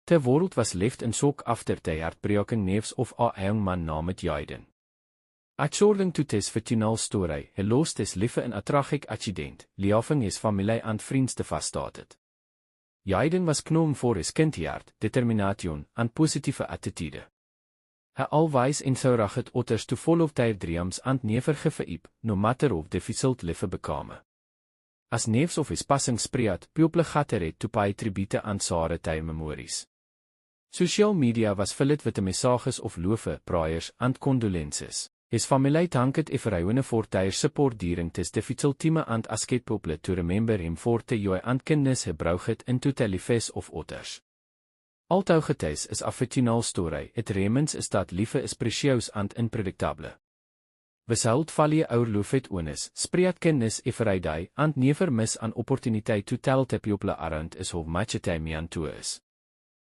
Ter wereld was left en sok after de hartbreking neefs of a man namet Jaiden. According to tes vertinal story, he lost his life in a tragic accident, leaving his family and friends devastated. Jaiden was known for his kindhart, determination, and positive attitude. Hy always encouraged others to follow their dreams and never give up, no matter of difficult life bekame. As neefs of his passing spread, people gathered to pay tribute and sare their memories. Social media was filled with the messages of love, prayers, and condolences. His family thanked everyone for their support during this difficult time and asked people to remember him for the joy and kindness he brought into the lives of others. Although getuis is a fictional story, het remains is dat liefde is precious and unpredictable. Weshout valie oorloof het ones, spread kindness every day, and never miss an opportunity to tell the people around us how much time to is.